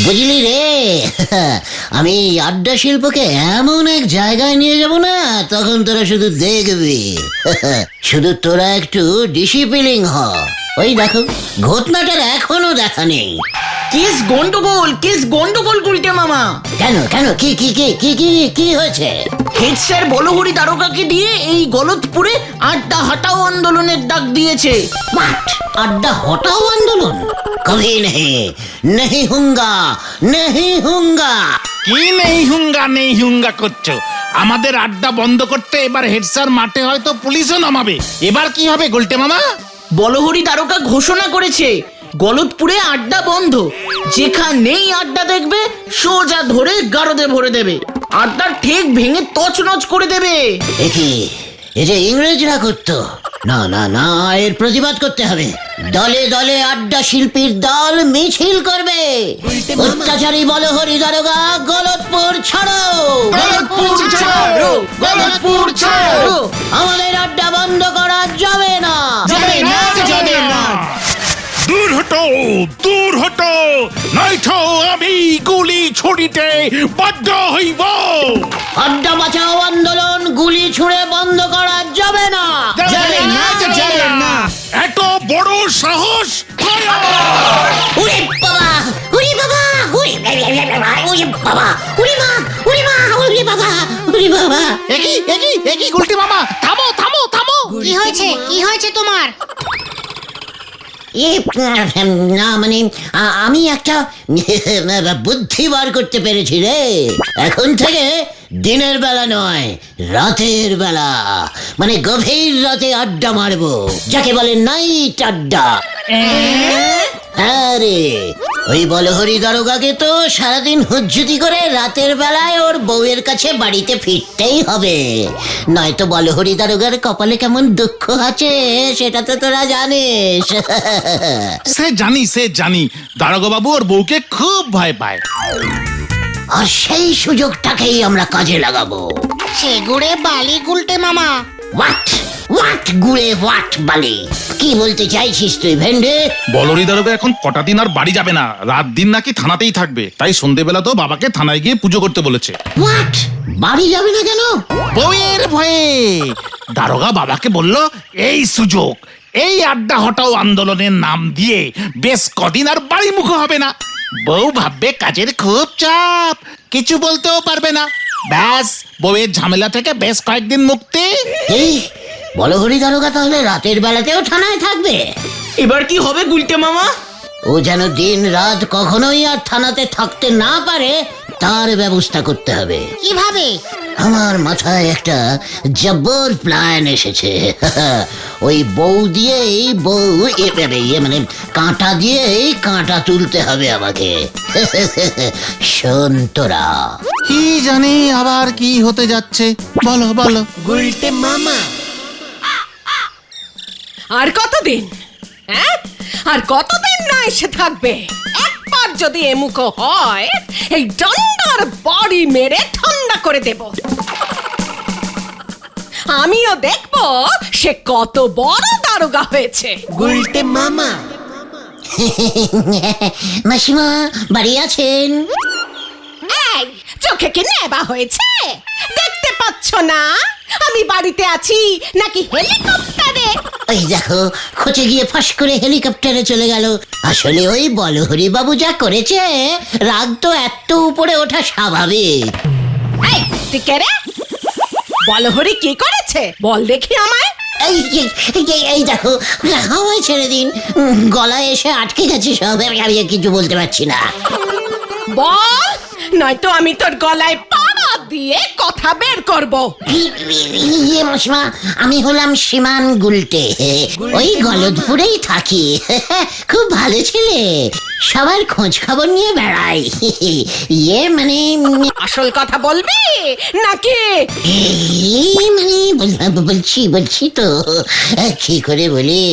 বুঝলি রে, আমি আড্ডা শিল্পকে এমন এক জায়গায় নিয়ে যাব না, তখন তোরা শুধু দেখবি। শুধু তোরা একটু ডিসিপ্লিন হ। ওই দেখো, ঘটনাটার এখনো দেখা নেই। কেস গন্ডগোল গুলটে মামা। কেন কেন কি কি কি কি কি কি হয়েছে? হেড স্যার বলহরি দারোগাকে দিয়ে এই গলতপুরে আড্ডা হটাও আন্দোলনের ডাক দিয়েছে। মাঠ আড্ডা হটাও আন্দোলন? কभी नहीं होगा, नहीं होगा। কি নেই হুঙ্গা করছো? আমাদের আড্ডা বন্ধ করতে এবার হেড স্যার মাঠে হয়তো পুলিশও নামাবে। এবার কি হবে গুলটে মামা? বলহরি দারোগা ঘোষণা করেছে গলতপুরে আড্ডা বন্ধ। যেখানেই আড্ডা দেখবে সোজা ধরে গারদে ভরে দেবে, আড্ডার ঠেক ভেঙে তছনছ করে দেবে। একি এ যে ইংরেজরা করতো, না না না, এর প্রতিবাদ করতে হবে। দলে দলে আড্ডা শিল্পীর দল মিছিল করবে। অত্যাচারী বলহরি দারোগা গলতপুর ছাড়ো, গলতপুর ছাড়ো, গলতপুর ছাড়ো। আমাদের আড্ডা বন্ধ করা যাবে না, যাবে না, যাবে না। দূর হটো, নয়তো আমি গুলি ছুড়িতে বাধ্য হইব। আড্ডা বাঁচাও আন্দোলন গুলি ছুড়ে বন্ধ করা যাবে না, যাবে না, যাবে না। এত বড় সাহস! উরে বাবা, উরে বাবা, উরে বাবা, উরে মা, উরে মা, উরে বাবা, উরে বাবা। একই গুলটে মামা, থামো থামো থামো। কি হয়েছে তোমার? না মানে আমি একটা বুদ্ধি বার করতে পেরেছি রে। এখন থেকে দিনের বেলা নয়, রাতের বেলা, মানে গভীর রাতে আড্ডা মারবো, যাকে বলে নাইট আড্ডা। আরে ওই বলহরি দারোগাকে তো সারাদিন হুজ্জুতি করে রাতের বেলায় ওর বউয়ের কাছে বাড়িতে ফিরতেই হবে, নয়তো বলহরি দারোগার কপালে কেমন দুঃখ আছে সেটা তো তোরা জানিস। সে জানি দারোগা বাবু ওর বউকে খুব ভয় পায়। আর সেই সুযোগটাকেই আমরা কাজে লাগাবো। সে গুড়ে বালি গুলটে মামা। হোয়াট গুড়ে হোয়াট বালি? কি বলতে চাইছিস তুই ভেন্ডে? বলহরি দারোগা এখন কটা দিন আর বাড়ি যাবে না, রাত দিন নাকি থানাতেই থাকবে। তাই সন্ধেবেলা তো বাবাকে থানায় গিয়ে পুজো করতে বলেছে। হোয়াট? বাড়ি যাবে না কেন? বউয়ের ভয়ে। দারোগা বাবাকে বলল, এই সুযোগ, এই আড্ডা হটাও আন্দোলনের নাম দিয়ে বেশ কদিন আর বাড়ি মুখ হবে না। বউ ভাববে কাজের খুব চাপ, কিছু বলতেও পারবে না। ব্যাস, বউয়ের ঝামেলা থেকে বেশ কয়েকদিন মুক্তি। এই বলহরি দারোগা তাহলে রাতের বেলাতেও থানায় থাকবে? এবার কি হবে গুলটে মামা? ও যেন দিন রাত কখনোই আর থানাতে থাকতে না পারে, তার ব্যবস্থা করতে হবে। কিভাবে? আমার মাথায় একটা জব্বর প্ল্যান এসেছে। ওই বউ দিয়েই মানে কাঁটা দিয়েই কাঁটা তুলতে হবে আমাকে। শোন তোরা। কি জানি আবার কি হতে যাচ্ছে, বলো বলো। গুলটে মামা। আর কতদিন? হ্যাঁ, আর কতদিন না এসে থাকবে? একবার যদি এমুখো হয়, এই ডান্ডার বাড়ি মেরে ঠান্ডা করে দেব। আমিও দেখবো সে কত বড় দারোগা হয়েছে। গুলটে মামা। মাসিমা বাড়ি আছেন? এই, চোখে কি নেবা হয়েছে? দেখতে পাচ্ছ না আমি বাড়িতে আছি নাকি হেলিকপ্টারে? ওই দেখো, খোঁচে গিয়ে ফাঁস করে হেলিকপ্টারে চলে গেল। আসলে ওই বলহরি বাবু যা করেছে, রাগ তো এত উপরে ওঠা স্বাভাবিক। এই, তুই কে রে? বলহরি কি করেছে বল দেখি আমায়। এই দেখো, হাওয়ায় ছেড়ে দিন, গলায় এসে আটকে গেছে সব, আমি কিছু বলতে পারছি না। বল, নয়তো আমি তোর গলায় পাড়া দিয়ে কথা বের করব। মাসিমা, আমি হলাম সীমান গুলটে, ওই গলদপুরেই থাকি। খুব ভালো ছেলে, সবার খোঁজ খবর নিয়ে বেড়াই। মানে আসল কথা বলবি নাকি? মানে বলছি তো, কি করে বলি,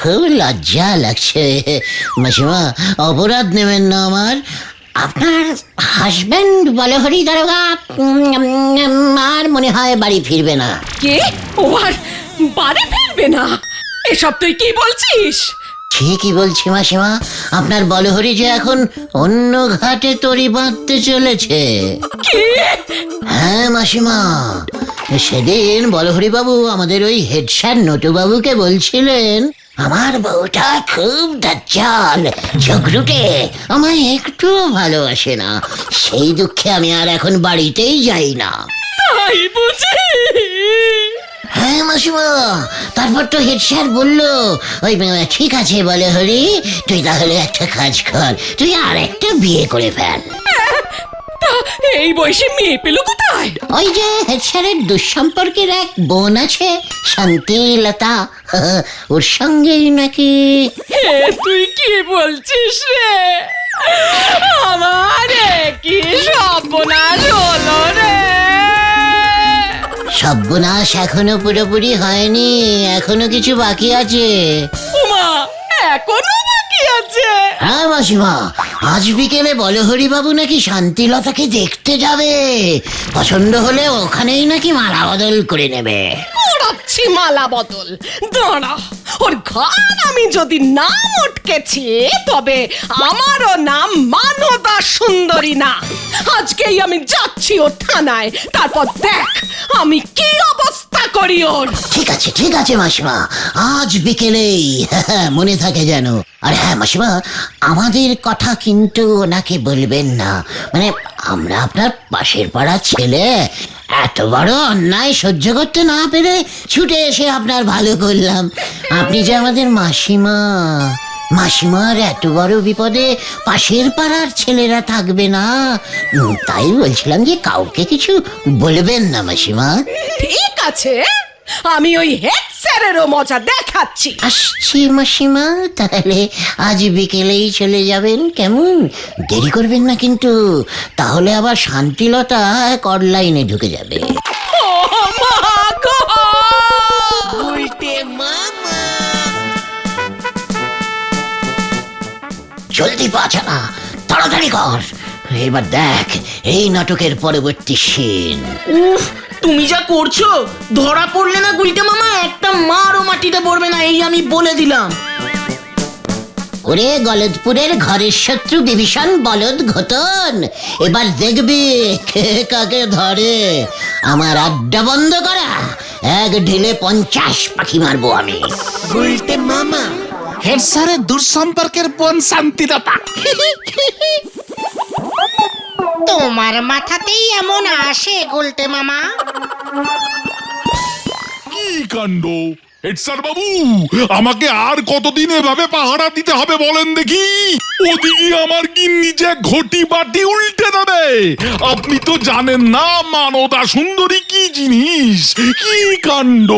খুব লজ্জা লাগছে। মাসিমা, অপরাধ নেবেন না আমার। আপনার হাজবেন্ড বলহরি দারোগা আর মনে হয় বাড়ি ফিরবে না। কে? ও আর বাড়ি ফিরবে না? এসব তুই কি বলছিস? ঠিকই বলছি মাসিমা, আপনার বলহরি যে এখন অন্য ঘাটে তরি বাঁধতে চলেছে। হ্যাঁ মাসিমা, সেদিন বলহরি বাবু আমাদের ওই হেড স্যার নটু বাবুকে বলছিলেন আমার বউটা খুব দাজ্জাল, ঝগড়ুটে, আমায় একটু ভালোবাসে না। সেই দুঃখে আমি আর এখন বাড়িতেই যাই না। তাই বুঝি? হ্যাঁ মাসিমা, তারপর তো হেড স্যার বললো ওই ঠিক আছে বলহরি, তুই তাহলে একটা কাজ কর, তুই আর একটা বিয়ে করে ফেল। তা এই বয়সে মেয়ে পেল কোথায়? ওই যে হেড স্যারের দুঃসম্পর্কের এক বোন আছে শান্তিলতা, ওর সঙ্গেই নাকি। হে তুই কি বলছিস রে? আমার কি সর্বনাশ হলো রে! সর্বনাশ এখনো পুরোপুরি হয়নি, এখনো কিছু বাকি আছে। উমা, এখনো বাকি আছে? হ্যাঁ মাসিমা, আজ বিকেলে বলহরি বাবু নাকি শান্তিলতাকে দেখতে যাবে, পছন্দ হলে ওখানেই নাকি মালা বদল করে নেবে। করাচ্ছি মালা বদল, দাঁড়া। ওর ঘর আমি যদি নাম উঠকেছি, তবে আমারও নাম মানদা সুন্দরী না। আজকেই আমি যাচ্ছি ওর থানায়, তারপর দেখ আমি কি অবস্থা করি ওর। ঠিক আছে মাসিমা, আজ বিকেলেই, মনে থাকে যেন। আর হ্যাঁ মাসিমা, আমাদের কথা কিন্তু ওনাকে বলবেন না, মানে আমরা আপনার পাশের পাড়ার ছেলে, এত বড় অন্যায় সহ্য করতে না পেরে ছুটে এসে আপনার ভালো করলাম। আপনি যে আমাদের মাসিমা, মাসিমার এত বড় বিপদে পাশের পাড়ার ছেলেরা থাকবে না, তাই বলছিলাম যে কাউকে কিছু বলবেন না মাসিমা। ঠিক আছে, আমি ওই হেড স্যারেরও মজা দেখাচ্ছি। আসছি মাসিমা, তাহলে আজ বিকেলেই চলে যাবেন, কেমন? দেরি করবেন না কিন্তু, তাহলে আবার শান্তিলতা অনলাইনে ঢুকে যাবে। ও মা গো! জলদি পাছা না, তাড়াতাড়ি কর। এবার দেখ এই নাটকের পরবর্তী সিন। উফ, তুমি যা করছো, ধরা পড়লে না গুলটে মামা একটা মারও মাটিতে পড়বে না, এই আমি বলে দিলাম। ওরে গলদপুরের ঘরের শত্রু বিভীষণ বলদ ঘটন, এবার দেখবি কে কাকে ধরে। আমার আড্ডা বন্ধ করা, এক ঢিলে 50 পাখি মারবো আমি। হেড স্যারের দুঃসম্পর্কের বোন শান্তিলতা। তোমার মাথাতেই এমন আসে গুলটে মামা? কি কাণ্ড! হেড স্যার বাবু, আমাকে আর কতদিন এভাবে পাহারা দিতে হবে বলেন দেখি? ওদিকে আমার গিন্নি যে ঘটি বাটি উল্টে দেবে। আপনি তো জানেন না মানদা সুন্দরী কি জিনিস। কি কাণ্ড!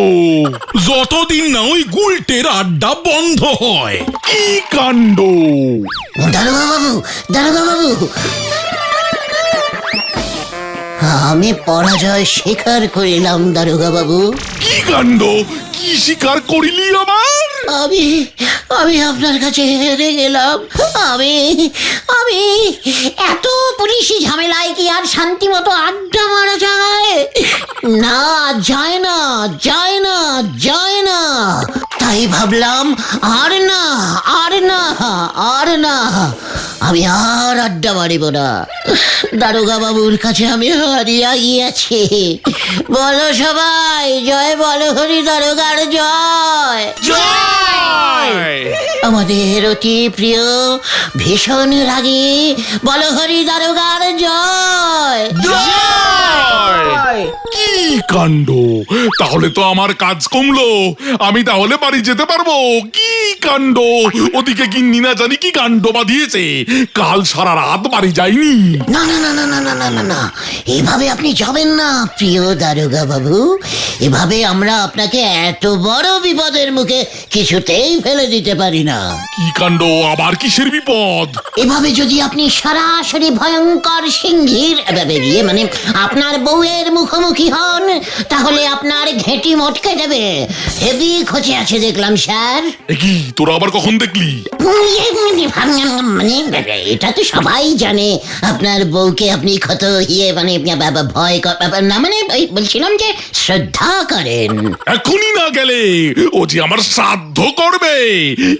যতদিন না ওই গুলটের আড্ডা বন্ধ হয়। কি কাণ্ড! দারোগা বাবু, দারোগা বাবু, আমি পরাজয় স্বীকার করিলাম দারোগা বাবু। কি কাণ্ড! কি স্বীকার করিলি আমার? আমি আমি আপনার কাছে হেরে গেলাম। আমি আমি এত পুলিশি ঝামেলায় কি আর শান্তি মতো আড্ডা মারা যায়? না, যায় না, যায় না, যায় না। তাই ভাবলাম আর না, আর না, আর না, আমি আর আড্ডা মারিব না। দারোগা বাবুর কাছে আমি হারিয়া গিয়েছি। বলো সবাই, জয় বলহরি দারোগার জয়। আমাদের অতি প্রিয় ভীষণ রাগী বলহরি দারোগার জয়। কি কাণ্ড! তাহলে তো আমার কাজ কমলো, আমি তাহলে বাড়ি যেতে পারবো। কি কাণ্ড! ওদিকে গিন্নি না জানি কি কাণ্ড বাঁধিয়েছে, কাল সারা রাত বাড়ি যায়নি। না না না না না না না না না, এভাবে আপনি যাবেন না প্রিয় দারোগা বাবু। এভাবে আমরা আপনাকে এত বড় বিপদের মুখে কিছুতেই ফেলে দিতে পারি না। কি কাণ্ড! আবার কিসের বিপদ? এভাবে যদি আপনি সরাসরি ভয়ঙ্কর সিংহীর মানে আপনার বউয়ের মুখোমুখি হন তাহলে আপনার ঘেঁটি মটকে দেবে। হেভি খোঁজে আছে দেখলাম স্যার। এ কি তোরা আবার কখন দেখলি? মানে এটা তো সবাই জানে আপনার বউকে আপনি কত মানে ভয় না, মানে ওই বলছিলাম যে শ্রদ্ধা করেন। এখনই না গেলে ও যে আমার শ্রাদ্ধ করবে।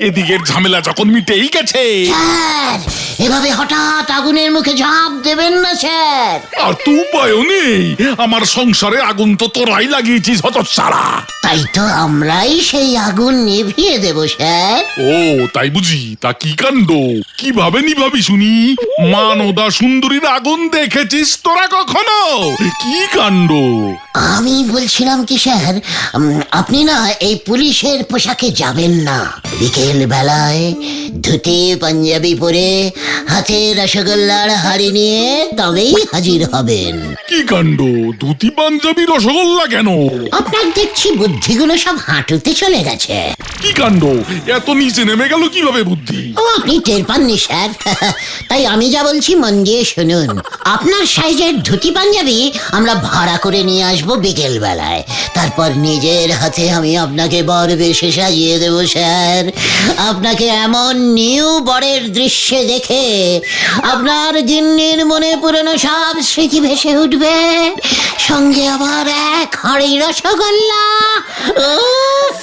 এদিকের ঝামেলা যখন মিটেই গেছে। স্যার এভাবে হঠাৎ আগুনের মুখে ঝাঁপ দেবেন না স্যার। আর তো উপায়ও নেই, আমার সংসারে আগুন তো তোরাই লাগিয়েছিস হতচ্ছাড়া। তাই তো আমরাই সেই আগুন নিভিয়ে দেব স্যার। ও তাই বুঝি, তা কি কাণ্ড, কিভাবে নিভাবি শুনি? মানদা সুন্দরীর আগুন দেখেছিস তোরা কখনো? কি কাণ্ড! আমি বলছিলাম কি স্যার, আপনি না এই পুলিশের পোশাকে যাবেন না। বিকেল বেলায় ধুতি পাঞ্জাবি পরে হাতে রসগোল্লার হাড়ি নিয়ে তবেই হাজির হবেন। কি কাণ্ড, ধুতি পাঞ্জাবি রসগোল্লা কেন? আপনার দেখছি বুদ্ধিগুলো সব হাঁটুতে চলে গেছে। কি কাণ্ড, এত নিচে নেমে গেল কিভাবে বুদ্ধি? ও আপনি টের পাননি স্যার। তাই আমি যা বলছি মন দিয়ে শুনুন। আপনার সাইজের ধুতি পাঞ্জাবি আমরা ভাড়া করে নিয়ে আসবো বিকেল বেলায়। তারপর নিজের হাতে আমি আপনাকে বর বেশে সাজিয়ে দেবো স্যার। আপনাকে এমন নিউ বরের দৃশ্যে দেখে আপনার গিন্নির মনে পুরনো সব স্মৃতি ভেসে উঠবে, সঙ্গে আবার এক হাঁড়ি রসগোল্লা। উফ,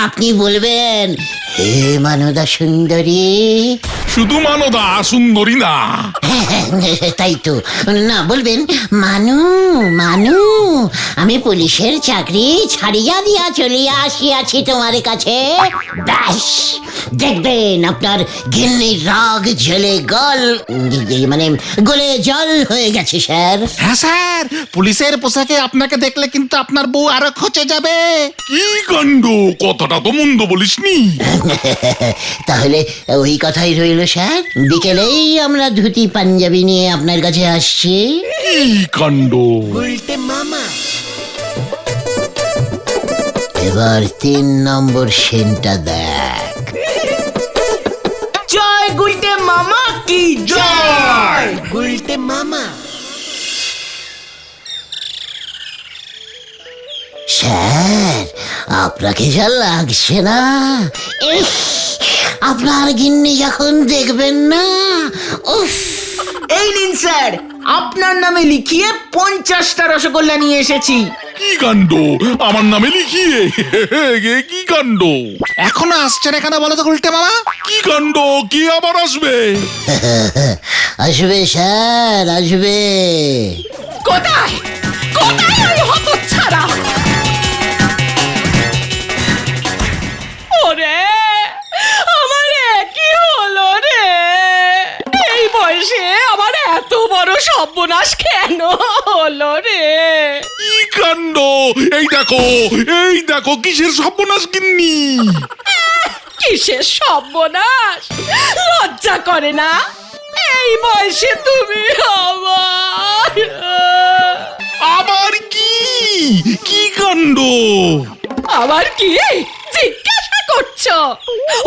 আপনি বলবেন হে মানদা সুন্দরী। শুধু মানদা সুন্দরী না, তাই তো না, বলবেন মানু মানু আমি পুলিশের চাকরি ছাড়িয়া দিয়া চলিয়া আসিয়াছি তোমার কাছে। ব্যাস দেখবেন আপনার গিন্নির রাগ ঝেলে মানে গলে জল হয়ে গেছে স্যার। হ্যাঁ স্যার, পুলিশের পোশাকে আপনাকে দেখলে কিন্তু আপনার বউ আরো খচে যাবে। কি কাণ্ড, কথাটা তো মন্দ বলিসনি। তাহলে ওই কথাই রইল স্যার, বিকেলেই আমরা ধুতি পাঞ্জাবি নিয়ে আপনার কাছে আসছি। কি কাণ্ড! এবার 3 নম্বর সেনটা দেখ। জয় গুলটে মামা কি জয়। স্যার আপনাকে যা লাগছে না, ইস, আপনার গিন্নি যখন দেখবেন না, উফ। এই নিন স্যার, আপনার নামে লিখিয়ে 50টা রসগোল্লা নিয়ে এসেছি। কি কাণ্ড, আমার নামে লিখিয়ে? কি কাণ্ড! এখনো আসছে না কেন বলো তো গুলটে মামা? কি কাণ্ড, কে আবার আসবে? আসবে স্যার, আসবে। কোথায় কোথায় ওই হতচ্ছাড়া? ওরে আমার কি হলো রে? এই বয়সে আমার এত বড় সর্বনাশ কেন হলো রে? কি কাণ্ড! এই দেখো কিসের সর্বনাশ গিন্নি! কিসের সর্বনাশ? লজ্জা করে না এই বয়সে তুমি আবার কি কি কাণ্ড! আবার কি জিজ্ঞাসা করছো?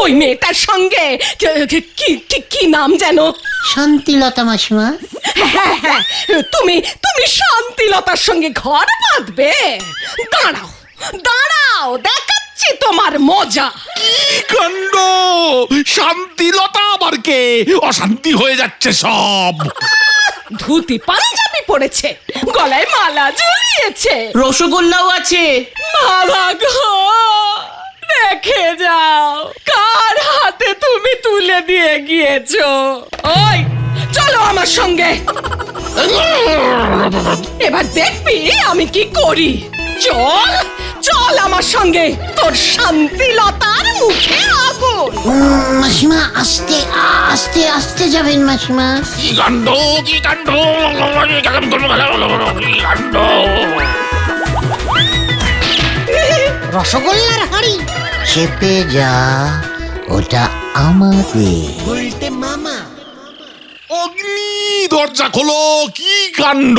ওই মেয়েটার সঙ্গে কি নাম যেন? শান্তিলতা মাসিমা। হ্যাঁ হ্যাঁ, তুমি শান্তিলতার সঙ্গে ঘর বাঁধবে? দাঁড়াও দাঁড়াও, দেখাচ্ছি তোমার মজা। কি কাণ্ড! শান্তিলতা আবার কে? অশান্তি হয়ে যাচ্ছে সব। ধুতি পাঞ্জাবি পরেছে, গলায় মালা ঝুলিয়েছে, রসগোল্লাও আছে। বাবা গো, দেখে যাও কার হাতে তুমি তুলে দিয়ে গিয়েছো। ওই চলো আমার সঙ্গে, এবার দেখবি আমি কি করি। চল চল আমার সঙ্গে, তোর শান্তিলতার মুখে আগুন। মাসিমা আস্তে আস্তে আস্তে যাবেন মাসিমা। কি কাণ্ড, কি কাণ্ড! কি কাণ্ড! রসগোল্লার হাড়ি। চেপে যা, ওটা আমাদের। অগ্নি, দরজা খোলো! কি কাণ্ড!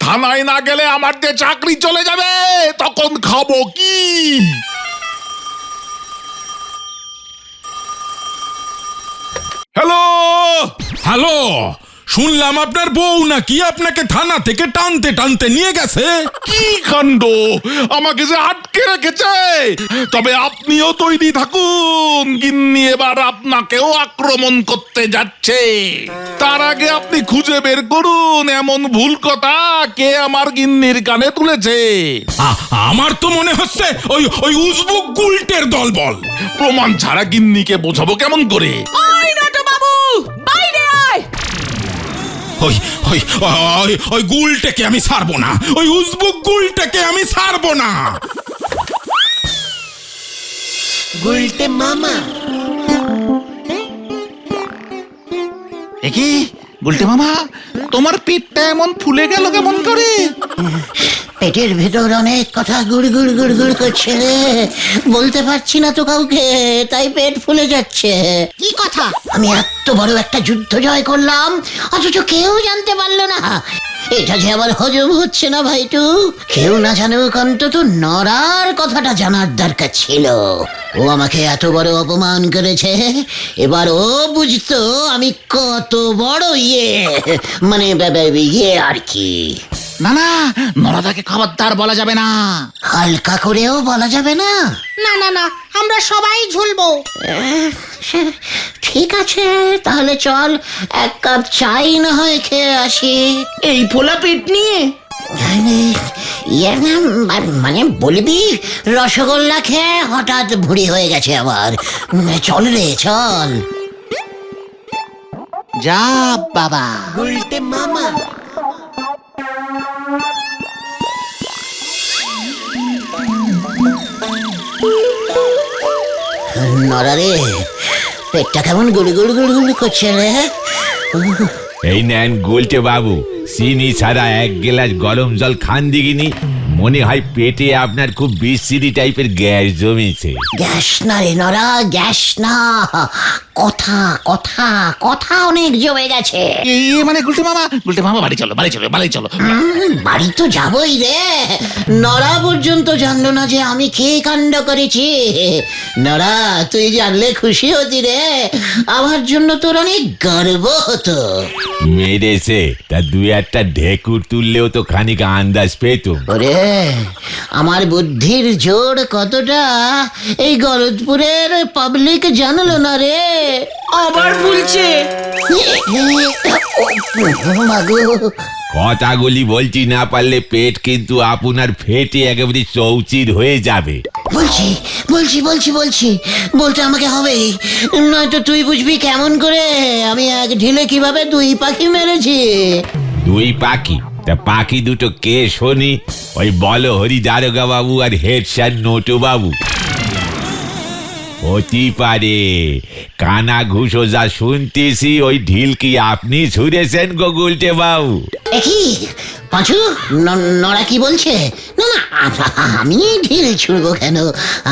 থানায় না গেলে আমার যে চাকরি চলে যাবে, তখন খাবো কি? হ্যালো, হ্যালো, শুনলাম আপনার বউ নাকি আপনাকে থানা থেকে টানতে টানতে নিয়ে গেছে। কি কাণ্ড, আমাকে যে আটকে রেখেছে। তবে আপনিও তৈরি থাকুন, গিন্নি এবার আপনাকেও আক্রমণ করতে যাচ্ছে। তার আগে আপনি খুঁজে বের করুন এমন ভুল কথা কে আমার গিন্নির কানে তুলেছে। আমার তো মনে হচ্ছে ওই ওই উজবুক গুলটের দলবল। প্রমাণ ছাড়া গিন্নিকে বোঝাবো কেমন করে? ওই নটু বাবু, বাইরে আয়। ওই ওই ওই ওই গুলটাকে আমি ছাড়বো না, ওই উজবুক গুলটাকে আমি ছাড়বো না। একি গুলটে মামা, তোমার পেটটা এমন ফুলে গেল কেমন করে? পেটের ভেতর অনেক কথা গুড় গুড় গুড় গুড় করছে রে, বলতে পারছি না তো কাউকে, তাই পেট ফুলে যাচ্ছে। কি কথা? আমি এত বড় একটা যুদ্ধ জয় করলাম, অথচ কেউ জানতে পারলো না। এটা যে আবার হজম হচ্ছে না ভাইটু। কেউ না জানুক, অন্তত নড়ার কথাটা জানার দরকার ছিল। ও আমাকে এত বড় অপমান করেছে, এবার ও বুঝতো আমি কত বড় মানে ইয়ে আর কি। না না, নরাদাকে খবরদার বলা যাবে না। হালকা করেও বলা যাবে না? না না না, আমরা সবাই ঝুলবো। ঠিক আছে, তাহলে চল এক কাপ চাই না হয় খেয়ে আসি। এই ফোলা পেট নিয়ে ইয়ে না, মানে বলবি রসগোল্লা খেয়ে হঠাৎ ভুঁড়ি হয়ে গেছে আমার। চল রে চল। যা বাবা। নড়া রে, পেটটা কেমন গুড়ি গুড়ি গুড়ি গুড়ি করছে রে। এই নেন গুলটে বাবু, চিনি ছাড়া এক গ্লাস গরম জল খান দিগিনি। মনে হয় পেটে আপনার খুব বিশ্রী টাইপের গ্যাস জমেছে। গ্যাস না রে নড়া, গ্যাস না, কথা কথা কথা অনেক জমে গেছে। মানে গুলটে মামা বাড়ি চলো, বাড়ি চলো, বাড়ি চলো। বাড়ি তো যাবই রে। নড়া পর্যন্ত জানলো না যে আমি কে কাণ্ড করেছি। নড়া, তুই জানলে খুশি হতি রে, আমার জন্য তোর অনেক গর্ব হতো। মেরেছে তা দুই একটা ঢেকুর তুললেও তো খানিক আন্দাজ পেতুম। ওরে, আমার বুদ্ধির জোর কতটা এই গলতপুরের পাবলিক জানলো না রে। আবার ভুলছে। মাগো, কথাগুলি বলছি না পারলে পেট কিন্তু আপনার ফেটে একেবারে চৌচির হয়ে যাবে। বলছি বলছি বলছি বলছি বলতে আমাকে হবেই, নয়তো তুই বুঝবি কেমন করে আমি এক ঢিলে কিভাবে দুই পাখি মেরেছি। দুই পাখি? তা পাখি দুটো কে শুনি? ওই বলো হরি দারোগা বাবু আর হেড স্যার নটু বাবু। হতে পারে, কানা ঘুষো যা শুনতেছি ওই ঢিল কি আপনি ছুঁড়েছেন গো গুলটে বাবু? দেখি পাঁচু, নড়া কি বলছে? না না, আমি ঢিল ছুড়বো কেন?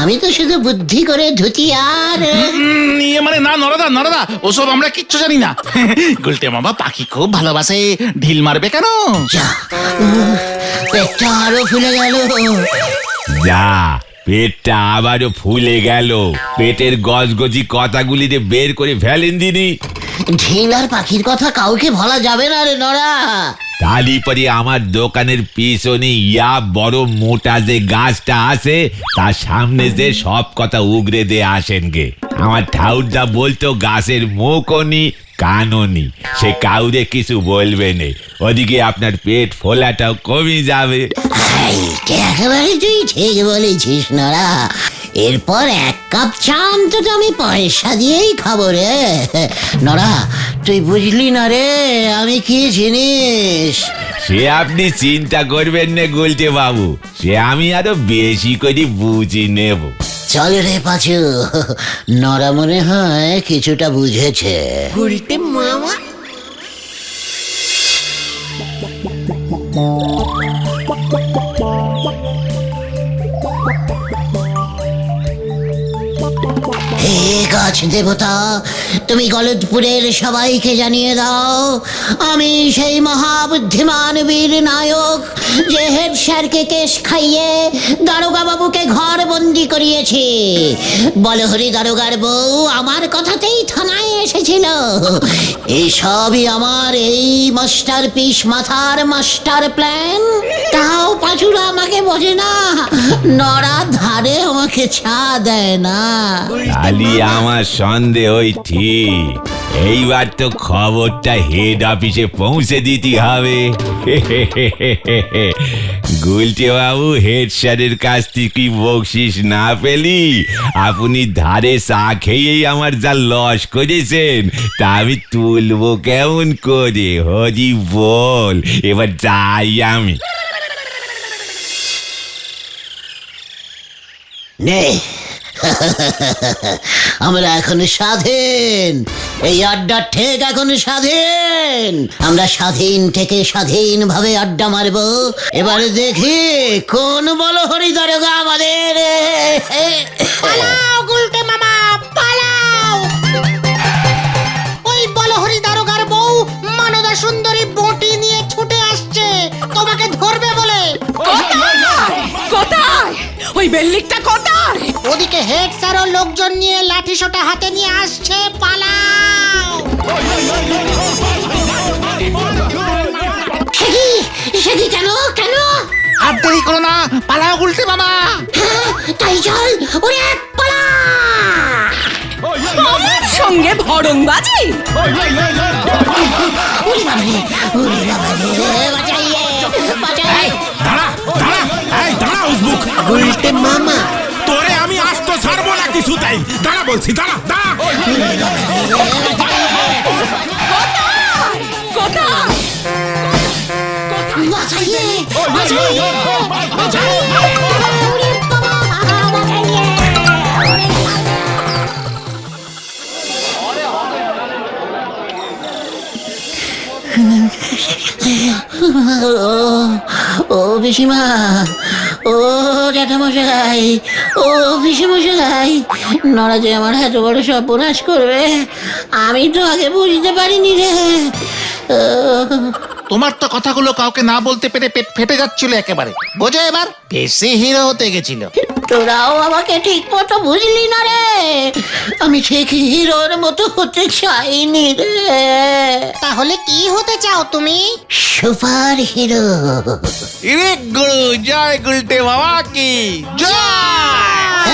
আমি তো শুধু বুদ্ধি করে ধুতি আর ইয়ে মানে না নরাদা, ওসব আমরা কিচ্ছু জানি না। গুলটে মামা পাখি খুব ভালোবাসে, ঢিল মারবে কেন? যা, পেটটা আরো ফুলে গেল। যা, পেটটা আবারও ফুলে গেল। পেটের গজগজি কথাগুলি যে বের করে ফেলেন দিনি। ঢিল আর পাখির কথা কাউকে বলা যাবে না রে নড়া। তালি পরে আমার দোকানের পিছনে ইয়া বড় মোটা যে গাছটা আছে তার সামনে যে সব কথা উগরে দিয়ে আসেন গে। আমার ঠাউরদা বলতো গাছের মুখও নি কানও নি, সে কাউরে কিছু বলবে না, ওদিকে আপনার পেট ফোলাটাও কমে যাবে। একেবারে তুই ঠিক বলেছিস নড়া। এরপর এক কাপ চা অন্তত আমি পয়সা দিয়েই খাবো রে। নড়া, তুই বুঝলি না রে আমি কি জিনিস। সে আপনি চিন্তা করবেন না গুলটে বাবু, সে আমি আরো বেশি করে বুঝি নেব। চল রে পাঁচু, নড়া মনে হয় কিছুটা বুঝেছে। হে গাছ দেবতা, তুমি গলতপুরের সবাইকে জানিয়ে দাও আমি সেই মহাবুদ্ধিমান বীর নায়ক যে হেড স্যারকে কেস খাইয়ে দারোগা বাবুকে ঘর বন্দি করিয়েছি। বলহরি দারোগার বউ আমার কথাতেই থানায় এসেছে। ছিল। এসবই আমার এই মাস্টার পিস মাথার মাস্টার প্ল্যান। তাও পাঁচুরা আমাকে বোঝে না, নড়া ধারে আমাকে ছা দেয় না। খালি আমার সন্দেহই ঠিক। এইবার তো খবরটা হেড অফিসে পৌঁছে দিতে হবে। গুলটে বাবু, হেড স্যারের কাছ থেকে বকশিস না পেলি আপনি ধারে চা খেয়েই আমার যা লস করেছেন তা আমি তুলবো কেমন করে? হরি বল, এবার যাই আমি। নে আমরা এখন স্বাধীন, এই আড্ডা ঠিক এখন স্বাধীন। আমরা স্বাধীন থেকে স্বাধীন ভাবে আড্ডা মারবো। এবারে দেখি কোন বলহরি দারোগা আমাদের। পালাও গুলটে মামা, পালাও। ওই বলহরি দারোগার বউ মানদা সুন্দরী বটি নিয়ে ছুটে আসছে তোমাকে ধরবে বলে। কোথায় কোথায় ওই বেল্লিকটা কোথায়? ওদিকে হেড স্যারও লোকজন নিয়ে লাঠি সোটা হাতে নিয়ে আসছে, পালাও। সে কি কেন কেন? আর দেরি করো না, পালাও গুলটে মামা। হ্যাঁ, তাই চল, ওরে পালা। আমার সঙ্গে ভড়ংবাজি? ওরে বাবারে, ওরে বাবারে, বাঁচাইয়ে, বাঁচাইয়ে। দাঁড়া দাঁড়া, এই দাঁড়া উজবুক। উল্টে মামা, তোরে আমি আসতে ছাড়বো না কিছুতেই। দাঁড়া বলছি, দাঁড়া দাঁড়া। কোথায়? বাঁচাইয়ে, বাঁচাইয়ে, বাঁচাইয়ে। ওরে বাবা, বাঁচাইয়ে, ওরে ও পিসিমা, ও জ্যাঠামশাই, ও পিসিমশাই, নড়া যে আমার এত বড় সর্বনাশ করবে আমি তো আগে বুঝতে পারিনি রে। তোমার তো কথাগুলো কাউকে না বলতে পেরে পেট ফেটে যাচ্ছিল একেবারে। বোঝো এবার, বেশি হিরো হতে গেছিল। তোরাও আমাকে ঠিক মতো বুঝলি না রে, আমি ঠিক হিরোর মতো হতে চাইনি রে। তাহলে কি হতে চাও তুমি? Super hero. রে গুরু, জয় গুলটে বাবা কি জয়।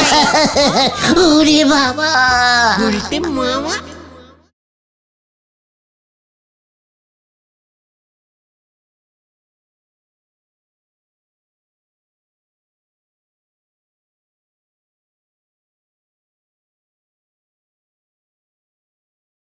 ওরে বাবা, মামা